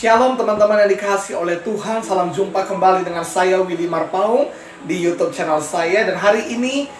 Shalom teman-teman yang dikasihi oleh Tuhan. Salam jumpa kembali dengan saya Willy Marpaung di YouTube channel saya. Dan hari ini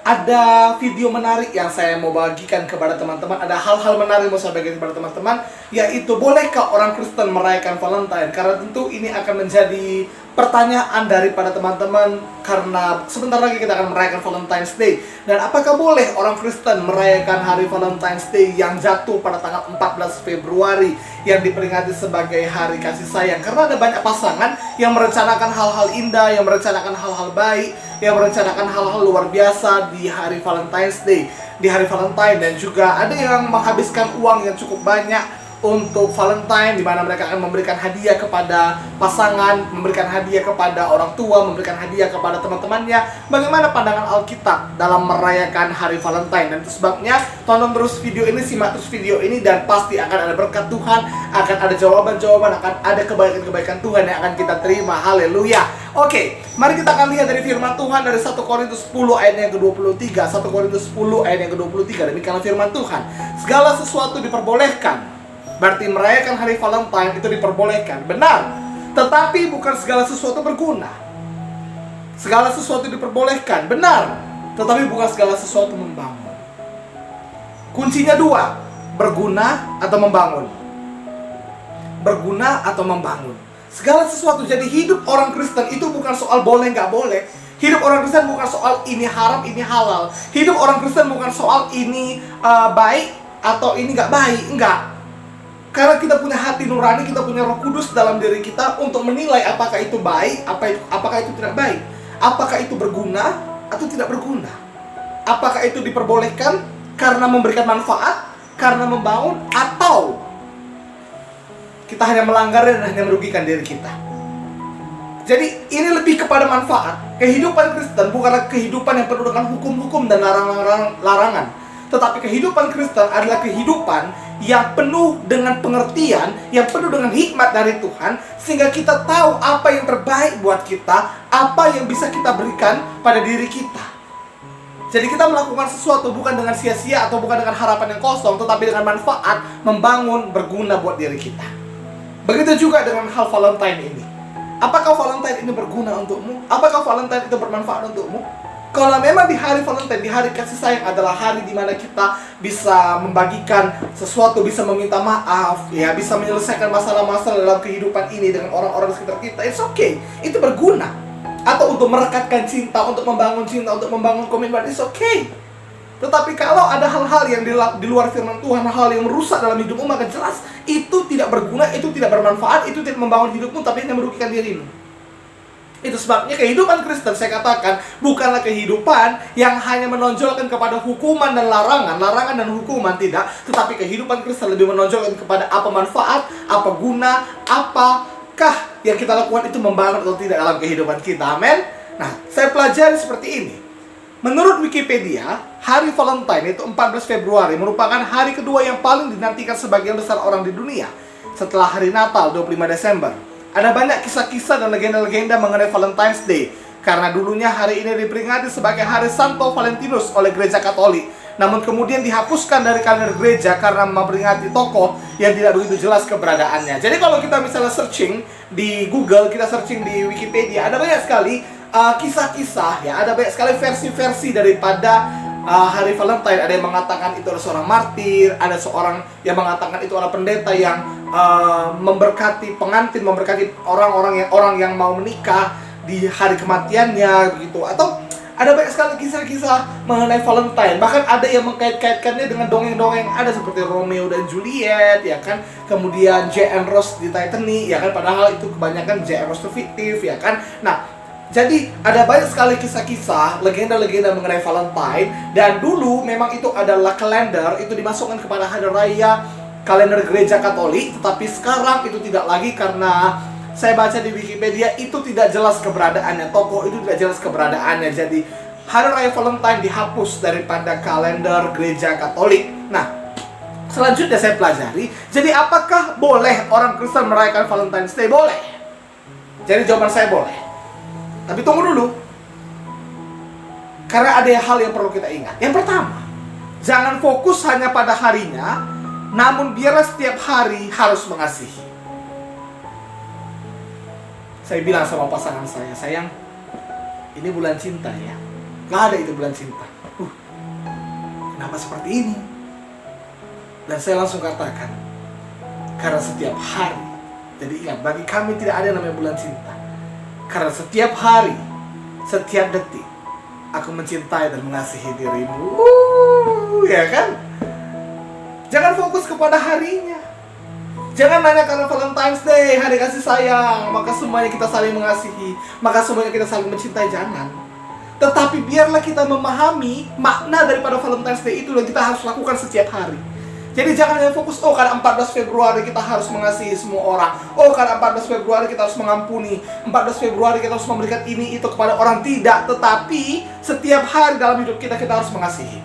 ada video menarik yang saya mau bagikan kepada teman-teman. Ada hal-hal menarik yang mau saya bagikan kepada teman-teman, yaitu bolehkah orang Kristen merayakan Valentine? Karena tentu ini akan menjadi pertanyaan daripada teman-teman, karena sebentar lagi kita akan merayakan Valentine's Day. Dan apakah boleh orang Kristen merayakan hari Valentine's Day yang jatuh pada tanggal 14 Februari yang diperingati sebagai hari kasih sayang? Karena ada banyak pasangan yang merencanakan hal-hal indah, yang merencanakan hal-hal baik, yang merencanakan hal-hal luar biasa di hari Valentine's Day, di hari Valentine. Dan juga ada yang menghabiskan uang yang cukup banyak untuk Valentine, di mana mereka akan memberikan hadiah kepada pasangan, memberikan hadiah kepada orang tua, memberikan hadiah kepada teman-temannya. Bagaimana pandangan Alkitab dalam merayakan hari Valentine? Dan itu sebabnya tonton terus video ini, simak terus video ini, dan pasti akan ada berkat Tuhan, akan ada jawaban-jawaban, akan ada kebaikan-kebaikan Tuhan yang akan kita terima. Haleluya. Oke, mari kita akan lihat dari firman Tuhan dari 1 Korintus 10 ayat yang ke-23. 1 Korintus 10 ayat yang ke-23. Demikianlah firman Tuhan. Segala sesuatu diperbolehkan. Berarti merayakan hari Valentine itu diperbolehkan, benar. Tetapi bukan segala sesuatu berguna. Segala sesuatu diperbolehkan, benar. Tetapi bukan segala sesuatu membangun. Kuncinya dua, berguna atau membangun. Berguna atau membangun. Segala sesuatu, jadi hidup orang Kristen itu bukan soal boleh nggak boleh. Hidup orang Kristen bukan soal ini haram, ini halal. Hidup orang Kristen bukan soal ini baik atau ini nggak baik, enggak. Karena kita punya hati nurani, kita punya Roh Kudus dalam diri kita untuk menilai apakah itu baik, apakah itu tidak baik, apakah itu berguna atau tidak berguna, apakah itu diperbolehkan karena memberikan manfaat, karena membangun, atau kita hanya melanggar dan hanya merugikan diri kita. Jadi ini lebih kepada manfaat. Kehidupan Kristen bukanlah kehidupan yang penuh dengan hukum-hukum dan larangan, tetapi kehidupan Kristen adalah kehidupan yang penuh dengan pengertian, yang penuh dengan hikmat dari Tuhan, sehingga kita tahu apa yang terbaik buat kita, apa yang bisa kita berikan pada diri kita. Jadi kita melakukan sesuatu bukan dengan sia-sia atau bukan dengan harapan yang kosong, tetapi dengan manfaat, membangun, berguna buat diri kita. Begitu juga dengan hal Valentine ini. Apakah Valentine ini berguna untukmu? Apakah Valentine itu bermanfaat untukmu? Kalau memang di hari Valentine, di hari kasih sayang adalah hari di mana kita bisa membagikan sesuatu, bisa meminta maaf, ya, bisa menyelesaikan masalah-masalah dalam kehidupan ini dengan orang-orang di sekitar kita, it's okay, itu berguna. Atau untuk merekatkan cinta, untuk membangun komitmen, it's okay. Tetapi kalau ada hal-hal yang di luar firman Tuhan, hal yang merusak dalam hidupmu, maka jelas itu tidak berguna, itu tidak bermanfaat, itu tidak membangun hidupmu, tapi hanya merugikan dirimu. Itu sebabnya kehidupan Kristen, saya katakan, bukanlah kehidupan yang hanya menonjolkan kepada hukuman dan larangan dan hukuman, tidak. Tetapi kehidupan Kristen lebih menonjolkan kepada apa manfaat, apa guna, apakah yang kita lakukan itu membangun atau tidak dalam kehidupan kita. Amin. Nah, saya pelajari seperti ini. Menurut Wikipedia, hari Valentine itu 14 Februari merupakan hari kedua yang paling dinantikan sebagian besar orang di dunia, setelah hari Natal 25 Desember. Ada banyak kisah-kisah dan legenda-legenda mengenai Valentine's Day, karena dulunya hari ini diperingati sebagai hari Santo Valentinus oleh Gereja Katolik. Namun kemudian dihapuskan dari kalender gereja karena memperingati tokoh yang tidak begitu jelas keberadaannya. Jadi kalau kita misalnya searching di Google, kita searching di Wikipedia, ada banyak sekali kisah-kisah, ya, ada banyak sekali versi-versi daripada hari Valentine. Ada yang mengatakan itu adalah seorang martir, ada seorang yang mengatakan itu adalah pendeta yang memberkati pengantin, memberkati orang yang mau menikah di hari kematiannya, begitu. Atau ada banyak sekali kisah-kisah mengenai Valentine. Bahkan ada yang mengkait-kaitkannya dengan dongeng-dongeng ada seperti Romeo dan Juliet, ya kan. Kemudian J.M. Ross di Titanic, ya kan. Padahal itu kebanyakan J.M. Ross itu fiktif, ya kan. Nah, jadi ada banyak sekali kisah-kisah, legenda-legenda mengenai Valentine. Dan dulu memang itu adalah kalender, itu dimasukkan kepada hari raya kalender gereja Katolik. Tetapi sekarang itu tidak lagi, karena saya baca di Wikipedia itu tidak jelas keberadaannya, tokoh itu tidak jelas keberadaannya. Jadi hari raya Valentine dihapus daripada kalender gereja Katolik. Nah, selanjutnya saya pelajari, jadi apakah boleh orang Kristen merayakan Valentine's Day? Boleh. Jadi jawaban saya boleh. Tapi tunggu dulu, karena ada hal yang perlu kita ingat. Yang pertama, jangan fokus hanya pada harinya, namun biarlah setiap hari harus mengasihi. Saya bilang sama pasangan saya, sayang, ini bulan cinta ya. Gak ada itu bulan cinta. Kenapa seperti ini? Dan saya langsung katakan, karena setiap hari. Jadi ingat, bagi kami tidak ada yang namanya bulan cinta. Karena setiap hari, setiap detik, aku mencintai dan mengasihi dirimu. Ya kan? Jangan fokus kepada harinya. Jangan nanya karena Valentine's Day, hari kasih sayang, maka semuanya kita saling mengasihi, maka semuanya kita saling mencintai. Jangan. Tetapi biarlah kita memahami makna daripada Valentine's Day itu dan kita harus lakukan setiap hari. Jadi jangan hanya fokus, oh karena 14 Februari kita harus mengasihi semua orang. Oh karena 14 Februari kita harus mengampuni. 14 Februari kita harus memberikan ini itu kepada orang. Tidak, tetapi setiap hari dalam hidup kita harus mengasihi.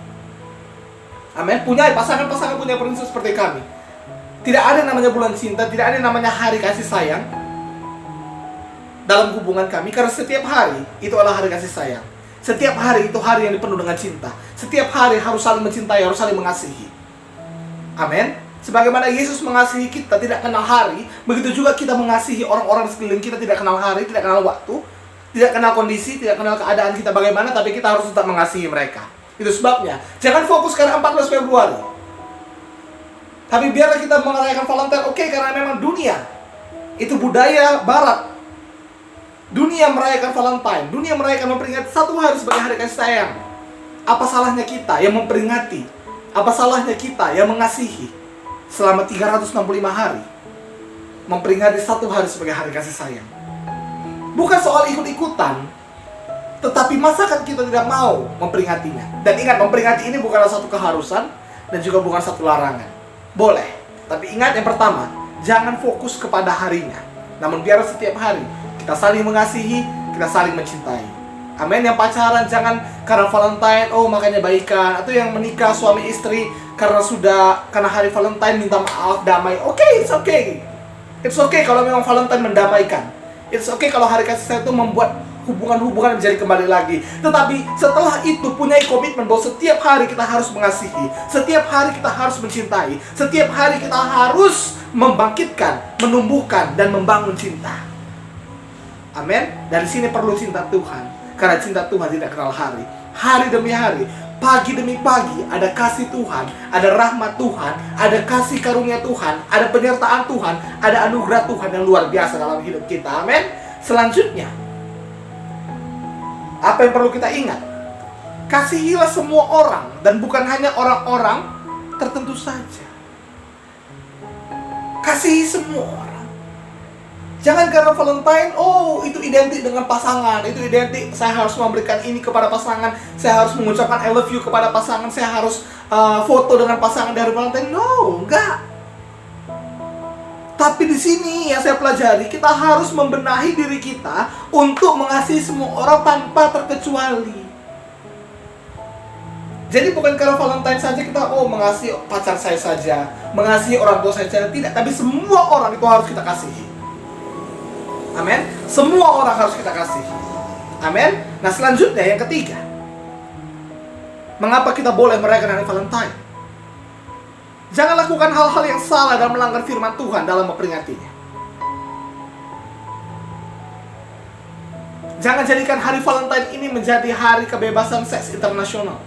Amin. Pasangan-pasangan punya prinsip seperti kami. Tidak ada yang namanya bulan cinta, tidak ada yang namanya hari kasih sayang dalam hubungan kami. Karena setiap hari itu adalah hari kasih sayang. Setiap hari itu hari yang dipenuhi dengan cinta. Setiap hari harus saling mencintai, harus saling mengasihi. Amin. Sebagaimana Yesus mengasihi kita tidak kenal hari, begitu juga kita mengasihi orang-orang di sekeliling kita tidak kenal hari, tidak kenal waktu, tidak kenal kondisi, tidak kenal keadaan kita bagaimana, tapi kita harus tetap mengasihi mereka. Itu sebabnya, jangan fokus karena 14 Februari. Tapi biarlah kita merayakan Valentine, oke, karena memang dunia itu budaya barat. Dunia merayakan Valentine, dunia merayakan memperingati satu hari sebagai hari kasih sayang. Apa salahnya kita yang memperingati? Apa salahnya kita yang mengasihi selama 365 hari memperingati satu hari sebagai hari kasih sayang? Bukan soal ikut-ikutan, tetapi masakan kita tidak mau memperingatinya. Dan ingat, memperingati ini bukanlah satu keharusan dan juga bukan satu larangan. Boleh, tapi ingat yang pertama, jangan fokus kepada harinya. Namun biar setiap hari kita saling mengasihi, kita saling mencintai. Amin. Yang pacaran jangan karena Valentine, oh makanya baikan. Atau yang menikah suami istri karena hari Valentine minta maaf, damai. Oke, it's okay. It's okay kalau memang Valentine mendamaikan. It's okay kalau hari kasih sayang itu membuat hubungan-hubungan menjadi kembali lagi. Tetapi setelah itu punya komitmen bahwa setiap hari kita harus mengasihi, setiap hari kita harus mencintai, setiap hari kita harus membangkitkan, menumbuhkan dan membangun cinta. Amin. Dari sini perlu cinta Tuhan. Karena cinta Tuhan tidak kenal hari. Hari demi hari, pagi demi pagi, ada kasih Tuhan, ada rahmat Tuhan, ada kasih karunia Tuhan, ada penyertaan Tuhan, ada anugerah Tuhan yang luar biasa dalam hidup kita. Amin. Selanjutnya, apa yang perlu kita ingat? Kasihilah semua orang, dan bukan hanya orang-orang tertentu saja. Kasihi semua orang. Jangan karena Valentine, oh itu identik dengan pasangan, itu identik saya harus memberikan ini kepada pasangan, saya harus mengucapkan I love you kepada pasangan, saya harus foto dengan pasangan dari Valentine. No, enggak. Tapi di sini yang saya pelajari, kita harus membenahi diri kita untuk mengasihi semua orang tanpa terkecuali. Jadi bukan karena Valentine saja kita mengasihi pacar saya saja, mengasihi orang tua saya saja, tidak. Tapi semua orang itu harus kita kasihi. Amin. Semua orang harus kita kasih. Amin. Nah selanjutnya yang ketiga, mengapa kita boleh merayakan hari Valentine? Jangan lakukan hal-hal yang salah dan melanggar firman Tuhan dalam memperingatinya. Jangan jadikan hari Valentine ini menjadi hari kebebasan seks internasional,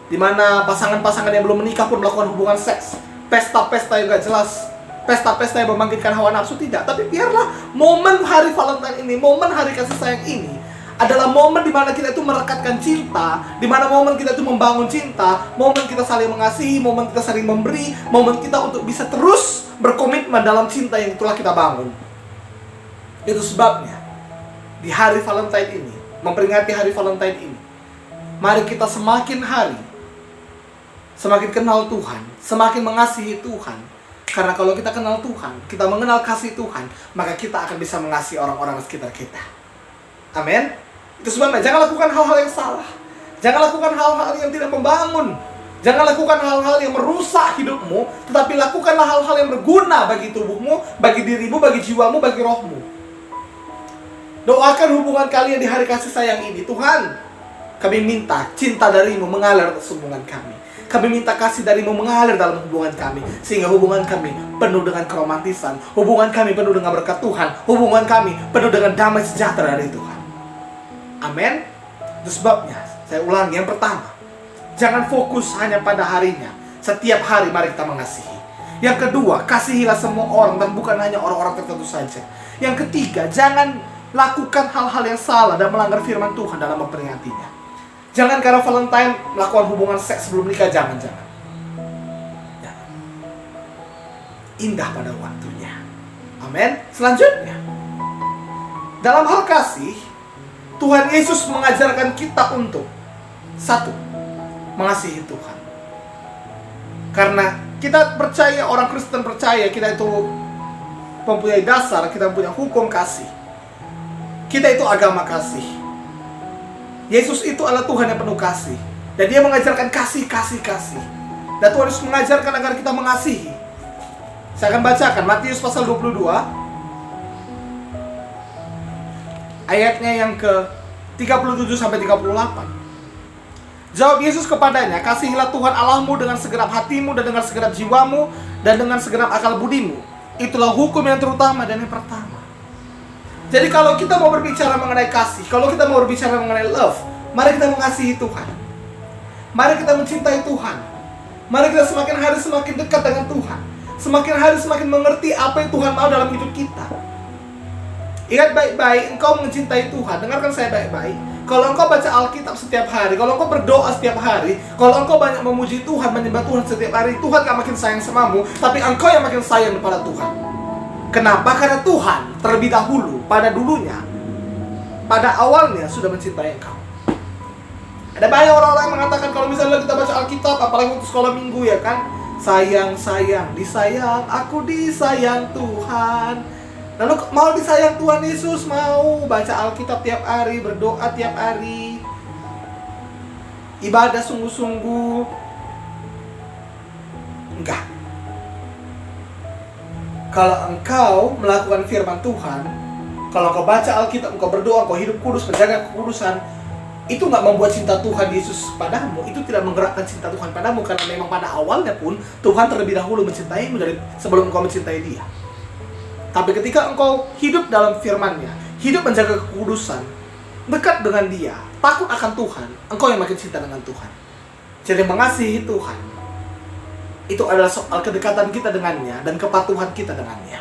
di mana pasangan-pasangan yang belum menikah pun melakukan hubungan seks. Pesta-pesta yang gak jelas, pesta-pesta yang membangkitkan hawa nafsu, tidak. Tapi biarlah momen hari Valentine ini, momen hari kasih sayang ini adalah momen di mana kita itu merekatkan cinta, di mana momen kita itu membangun cinta, momen kita saling mengasihi, momen kita saling memberi, momen kita untuk bisa terus berkomitmen dalam cinta yang telah kita bangun. Itu sebabnya di hari Valentine ini, memperingati hari Valentine ini, mari kita semakin hari semakin kenal Tuhan, semakin mengasihi Tuhan. Karena kalau kita kenal Tuhan, kita mengenal kasih Tuhan, maka kita akan bisa mengasihi orang-orang di sekitar kita. Amin. Itu sebabnya jangan lakukan hal-hal yang salah. Jangan lakukan hal-hal yang tidak membangun. Jangan lakukan hal-hal yang merusak hidupmu, tetapi lakukanlah hal-hal yang berguna bagi tubuhmu, bagi dirimu, bagi jiwamu, bagi rohmu. Doakan hubungan kalian di hari kasih sayang ini. Tuhan, kami minta cinta darimu mengalir atas hubungan kami. Kami minta kasih darimu mengalir dalam hubungan kami, sehingga hubungan kami penuh dengan keromantisan, hubungan kami penuh dengan berkat Tuhan, hubungan kami penuh dengan damai sejahtera dari Tuhan. Amin. Itu sebabnya saya ulangi, yang pertama, jangan fokus hanya pada harinya. Setiap hari mari kita mengasihi. Yang kedua, kasihilah semua orang dan bukan hanya orang-orang tertentu saja. Yang ketiga, jangan lakukan hal-hal yang salah dan melanggar firman Tuhan dalam memperingatinya. Jangan karena Valentine melakukan hubungan seks sebelum nikah, jangan. Indah pada waktunya. Amin. Selanjutnya, dalam hal kasih, Tuhan Yesus mengajarkan kita untuk satu, mengasihi Tuhan. Karena kita percaya, orang Kristen percaya kita itu mempunyai dasar, kita punya hukum kasih. Kita itu agama kasih. Yesus itu adalah Tuhan yang penuh kasih. Dan dia mengajarkan kasih. Dan Tuhan Yesus mengajarkan agar kita mengasihi. Saya akan bacakan Matius pasal 22. Ayatnya yang ke 37 sampai 38. Jawab Yesus kepadanya, kasihilah Tuhan Allahmu dengan segenap hatimu dan dengan segenap jiwamu dan dengan segenap akal budimu. Itulah hukum yang terutama dan yang pertama. Jadi kalau kita mau berbicara mengenai kasih, kalau kita mau berbicara mengenai love, mari kita mengasihi Tuhan. Mari kita mencintai Tuhan. Mari kita semakin hari semakin dekat dengan Tuhan. Semakin hari semakin mengerti apa yang Tuhan mau dalam hidup kita. Ingat baik-baik, engkau mencintai Tuhan. Dengarkan saya baik-baik. Kalau engkau baca Alkitab setiap hari, kalau engkau berdoa setiap hari, kalau engkau banyak memuji Tuhan, menyembah Tuhan setiap hari, Tuhan gak makin sayang samamu, tapi engkau yang makin sayang kepada Tuhan. Kenapa? Karena Tuhan terlebih dahulu, pada dulunya, pada awalnya sudah mencintai engkau. Ada banyak orang-orang yang mengatakan kalau misalnya kita baca Alkitab, apalagi waktu sekolah minggu ya kan, sayang, disayang, aku disayang Tuhan. Lalu mau disayang Tuhan Yesus, mau baca Alkitab tiap hari, berdoa tiap hari, ibadah sungguh-sungguh. Enggak. Kalau engkau melakukan firman Tuhan, kalau engkau baca Alkitab, engkau berdoa, engkau hidup kudus, menjaga kekudusan, itu nggak membuat cinta Tuhan Yesus padamu. Itu tidak menggerakkan cinta Tuhan padamu, karena memang pada awalnya pun Tuhan terlebih dahulu mencintaimu dari sebelum engkau mencintai Dia. Tapi ketika engkau hidup dalam firman-Nya, hidup menjaga kekudusan, dekat dengan Dia, takut akan Tuhan, engkau yang makin cinta dengan Tuhan. Jadi mengasihi Tuhan itu adalah soal kedekatan kita dengannya dan kepatuhan kita dengannya.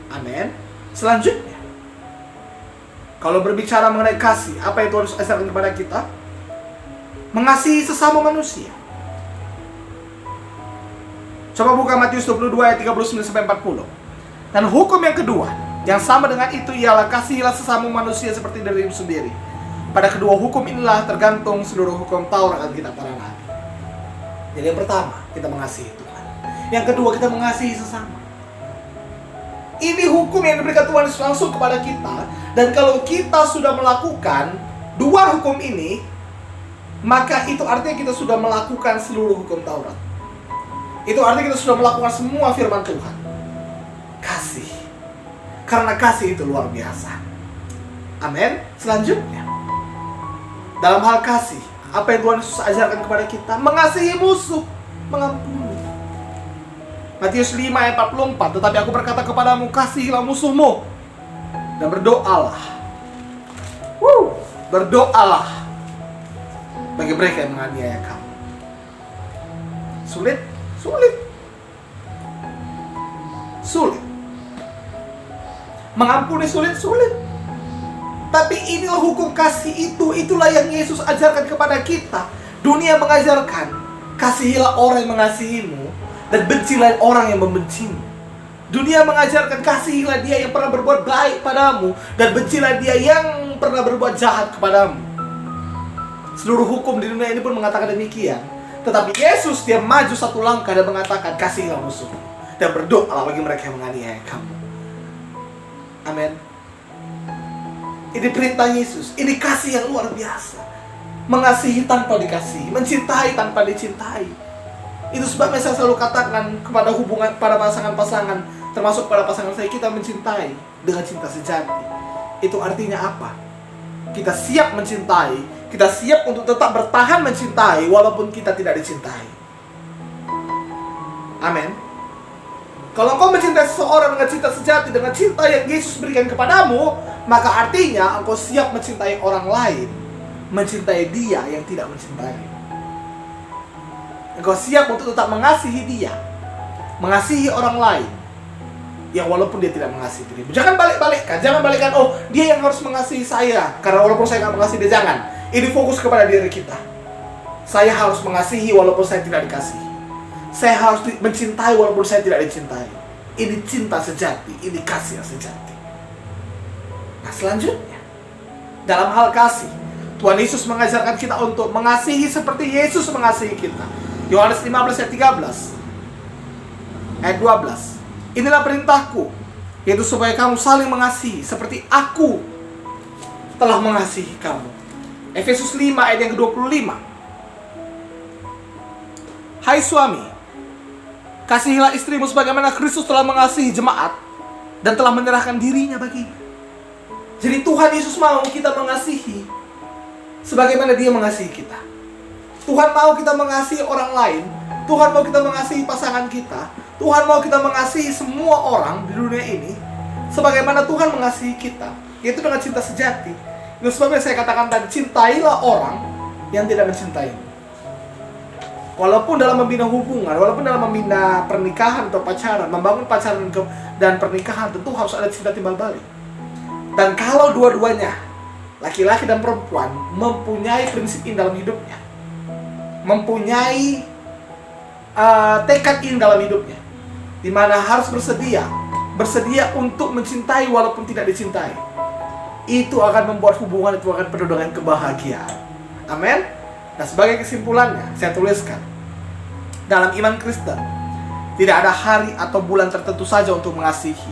Amin. Selanjutnya, kalau berbicara mengenai kasih, apa yang Tuhan Yesus ajarkan kepada kita? Mengasihi sesama manusia. Coba buka Matius 22 ayat 39-40. Dan hukum yang kedua, yang sama dengan itu ialah kasihilah sesama manusia seperti dirimu sendiri. Pada kedua hukum inilah tergantung seluruh hukum Taurat dan kitab para nabi. Jadi yang pertama, kita mengasihi Tuhan. Yang kedua, kita mengasihi sesama. Ini hukum yang diberikan Tuhan Yesus langsung kepada kita. Dan kalau kita sudah melakukan dua hukum ini, maka itu artinya kita sudah melakukan seluruh hukum Taurat. Itu artinya kita sudah melakukan semua firman Tuhan. Kasih. Karena kasih itu luar biasa. Amin. Selanjutnya, dalam hal kasih, apa yang Tuhan Yesus ajarkan kepada kita? Mengasihi musuh, mengampuni. Matius 5 ayat 44. Tetapi aku berkata kepadamu, kasihilah musuhmu dan berdoalah. Berdoalah bagi mereka yang menganiaya kamu. Sulit? Sulit. Mengampuni sulit. Tapi inilah hukum kasih itu. Itulah yang Yesus ajarkan kepada kita. Dunia mengajarkan, kasihilah orang yang mengasihimu dan bencilah orang yang membencimu. Dunia mengajarkan, kasihilah dia yang pernah berbuat baik padamu dan bencilah dia yang pernah berbuat jahat kepadamu. Seluruh hukum di dunia ini pun mengatakan demikian. Tetapi Yesus, dia maju satu langkah dan mengatakan, kasihilah musuhmu dan berdoalah bagi mereka yang menganiaya kamu. Amin. Ini perintah Yesus. Ini kasih yang luar biasa. Mengasihi tanpa dikasihi, mencintai tanpa dicintai. Itu sebabnya saya selalu katakan kepada hubungan pada pasangan-pasangan, termasuk pada pasangan saya, kita mencintai dengan cinta sejati. Itu artinya apa? Kita siap mencintai, Kita siap untuk tetap bertahan mencintai walaupun kita tidak dicintai. Amin. Kalau engkau mencintai seseorang dengan cinta sejati, dengan cinta yang Yesus berikan kepadamu, maka artinya engkau siap mencintai orang lain, mencintai dia yang tidak mencintai. Engkau siap untuk tetap mengasihi dia, mengasihi orang lain yang walaupun dia tidak mengasihi dirimu. Jangan balik-balikkan, jangan balikkan, oh dia yang harus mengasihi saya, karena walaupun saya nggak mengasihi dia. Jangan. Ini fokus kepada diri kita. Saya harus mengasihi walaupun saya tidak dikasihi. Saya harus mencintai walaupun saya tidak dicintai. Ini cinta sejati, ini kasih yang sejati. Nah selanjutnya, dalam hal kasih, Tuhan Yesus mengajarkan kita untuk mengasihi seperti Yesus mengasihi kita. Yohanes 15 ayat 13 ayat 12. Inilah perintahku, yaitu supaya kamu saling mengasihi seperti aku telah mengasihi kamu. Efesus 5 ayat yang ke-25. Hai suami, kasihilah istrimu sebagaimana Kristus telah mengasihi jemaat dan telah menyerahkan dirinya baginya. Jadi Tuhan Yesus mau kita mengasihi sebagaimana Dia mengasihi kita. Tuhan mau kita mengasihi orang lain. Tuhan mau kita mengasihi pasangan kita. Tuhan mau kita mengasihi semua orang di dunia ini sebagaimana Tuhan mengasihi kita, yaitu dengan cinta sejati. Itu sebabnya saya katakan tadi, cintailah orang yang tidak mencintaimu. Walaupun dalam membina hubungan, walaupun dalam membina pernikahan atau pacaran, membangun pacaran dan pernikahan, tentu harus ada cinta timbal balik. Dan kalau dua-duanya, laki-laki dan perempuan, mempunyai prinsip ini dalam hidupnya, mempunyai tekad ini dalam hidupnya, di mana harus bersedia untuk mencintai walaupun tidak dicintai, itu akan membuat hubungan itu akan penuh dengan kebahagiaan. Amin. Nah, sebagai kesimpulannya, saya tuliskan, dalam iman Kristen tidak ada hari atau bulan tertentu saja untuk mengasihi.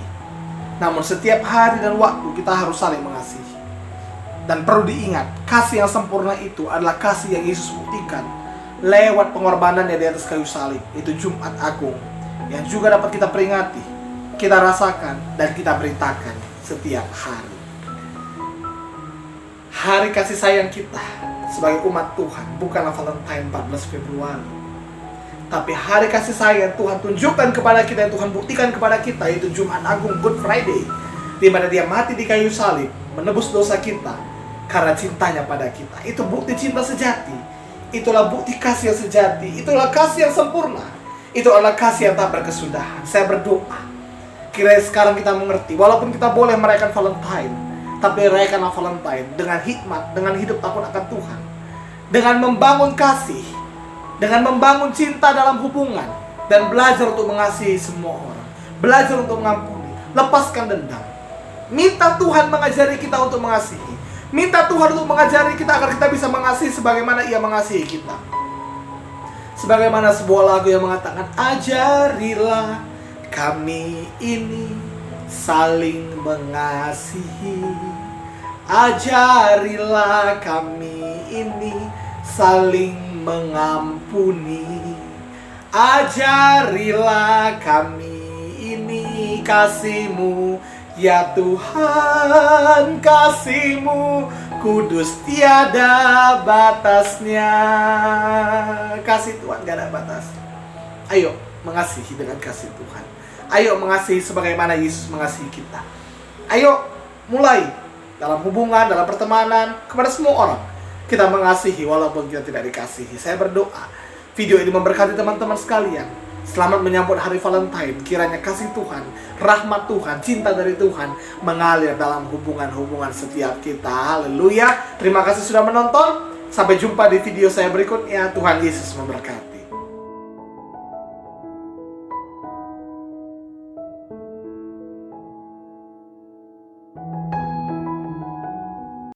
Namun setiap hari dan waktu kita harus saling mengasihi. Dan perlu diingat, kasih yang sempurna itu adalah kasih yang Yesus buktikan lewat pengorbanannya di atas kayu salib. Itu Jumat Agung yang juga dapat kita peringati, kita rasakan, dan kita beritakan setiap hari. Hari kasih sayang kita sebagai umat Tuhan bukanlah Valentine 14 Februari, tapi hari kasih sayang Tuhan tunjukkan kepada kita, yang Tuhan buktikan kepada kita, yaitu Jumat Agung, Good Friday, di mana Dia mati di kayu salib menebus dosa kita karena cintanya pada kita. Itu bukti cinta sejati. Itulah bukti kasih yang sejati. Itulah kasih yang sempurna. Itu adalah kasih yang tak berkesudahan. Saya berdoa kiranya sekarang kita mengerti, walaupun kita boleh merayakan Valentine, tapi rayakanlah Valentine dengan hikmat, dengan hidup takut akan Tuhan, dengan membangun kasih, dengan membangun cinta dalam hubungan, dan belajar untuk mengasihi semua orang, belajar untuk mengampuni, lepaskan dendam. Minta Tuhan mengajari kita untuk mengasihi. Minta Tuhan untuk mengajari kita agar kita bisa mengasihi sebagaimana Ia mengasihi kita. Sebagaimana sebuah lagu yang mengatakan, ajarilah kami ini saling mengasihi. Ajarilah kami ini saling mengampuni. Ajarilah kami ini kasih-Mu, ya Tuhan, kasih-Mu kudus tiada batasnya. Kasih Tuhan gak ada batas. Ayo mengasihi dengan kasih Tuhan. Ayo mengasihi sebagaimana Yesus mengasihi kita. Ayo mulai dalam hubungan, dalam pertemanan, kepada semua orang kita mengasihi walaupun kita tidak dikasihi. Saya berdoa video ini memberkati teman-teman sekalian. Selamat menyambut hari Valentine. Kiranya kasih Tuhan, rahmat Tuhan, cinta dari Tuhan mengalir dalam hubungan-hubungan setiap kita. Haleluya. Terima kasih sudah menonton. Sampai jumpa di video saya berikutnya. Tuhan Yesus memberkati.